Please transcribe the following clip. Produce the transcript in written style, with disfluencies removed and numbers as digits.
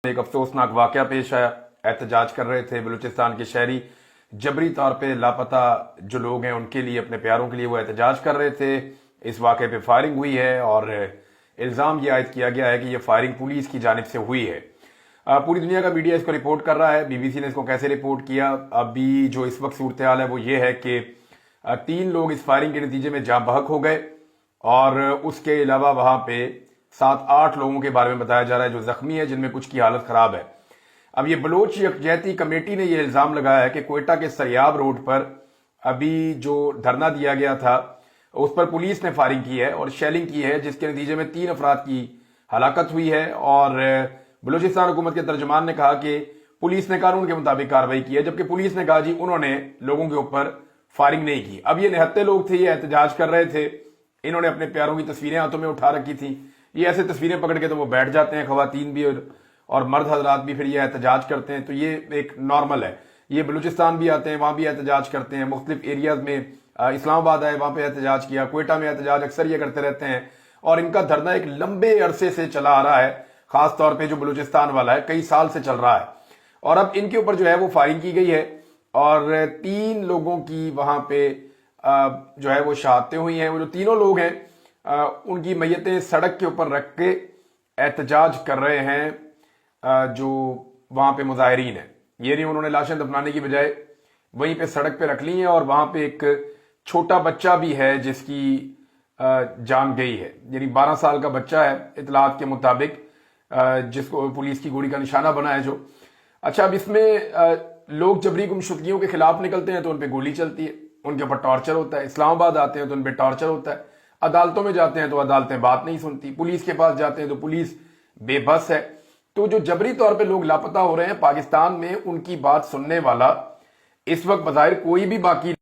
ایک افسوسناک واقعہ پیش آیا۔ احتجاج کر رہے تھے بلوچستان کے شہری، جبری طور پہ لاپتہ جو لوگ ہیں ان کے لیے، اپنے پیاروں کے لیے وہ احتجاج کر رہے تھے۔ اس واقعے پہ فائرنگ ہوئی ہے اور الزام یہ عائد کیا گیا ہے کہ یہ فائرنگ پولیس کی جانب سے ہوئی ہے۔ پوری دنیا کا میڈیا اس کو رپورٹ کر رہا ہے۔ بی بی سی نے اس کو کیسے رپورٹ کیا؟ ابھی جو اس وقت صورتحال ہے وہ یہ ہے کہ 3 لوگ اس فائرنگ کے نتیجے میں جاں بحق ہو گئے، اور اس کے علاوہ وہاں پہ 7-8 لوگوں کے بارے میں بتایا جا رہا ہے جو زخمی ہے، جن میں کچھ کی حالت خراب ہے۔ اب یہ بلوچ یکجہتی کمیٹی نے یہ الزام لگایا ہے کہ کوئٹہ کے سریاب روڈ پر ابھی جو دھرنا دیا گیا تھا اس پر پولیس نے فائرنگ کی ہے اور شیلنگ کی ہے، جس کے نتیجے میں 3 افراد کی ہلاکت ہوئی ہے۔ اور بلوچستان حکومت کے ترجمان نے کہا کہ پولیس نے قانون کے مطابق کارروائی کی ہے، جبکہ پولیس نے کہا جی انہوں نے لوگوں کے اوپر فائرنگ نہیں کی۔ اب یہ نہتے لوگ تھے، یہ احتجاج کر رہے تھے، انہوں نے اپنے پیاروں کی تصویریں ہاتھوں میں اٹھا رکھی تھیں۔ یہ ایسے تصویریں پکڑ کے تو وہ بیٹھ جاتے ہیں، خواتین بھی اور مرد حضرات بھی، پھر یہ احتجاج کرتے ہیں، تو یہ ایک نارمل ہے۔ یہ بلوچستان بھی آتے ہیں، وہاں بھی احتجاج کرتے ہیں، مختلف ایریاز میں، اسلام آباد آئے وہاں پہ احتجاج کیا، کوئٹہ میں احتجاج اکثر یہ کرتے رہتے ہیں، اور ان کا دھرنا ایک لمبے عرصے سے چلا آ رہا ہے، خاص طور پہ جو بلوچستان والا ہے کئی سال سے چل رہا ہے۔ اور اب ان کے اوپر جو ہے وہ فائرنگ کی گئی ہے، اور 3 لوگوں کی وہاں پہ جو ہے وہ شہادتیں ہوئی ہیں۔ وہ جو تینوں لوگ ہیں ان کی میتیں سڑک کے اوپر رکھ کے احتجاج کر رہے ہیں جو وہاں پہ مظاہرین ہیں۔ یہ نہیں انہوں نے لاشیں دفنانے کی بجائے وہیں پہ سڑک پہ رکھ لی ہیں، اور وہاں پہ ایک چھوٹا بچہ بھی ہے جس کی جان گئی ہے، یعنی 12 سال کا بچہ ہے اطلاعات کے مطابق، جس کو پولیس کی گولی کا نشانہ بنا ہے جو۔ اچھا، اب اس میں لوگ جبری گمشدگیوں کے خلاف نکلتے ہیں تو ان پہ گولی چلتی ہے، ان کے اوپر ٹارچر ہوتا ہے۔ اسلام آباد آتے ہیں تو ان پہ ٹارچر ہوتا ہے، عدالتوں میں جاتے ہیں تو عدالتیں بات نہیں سنتی، پولیس کے پاس جاتے ہیں تو پولیس بے بس ہے۔ تو جو جبری طور پہ لوگ لاپتہ ہو رہے ہیں پاکستان میں، ان کی بات سننے والا اس وقت بظاہر کوئی بھی باقی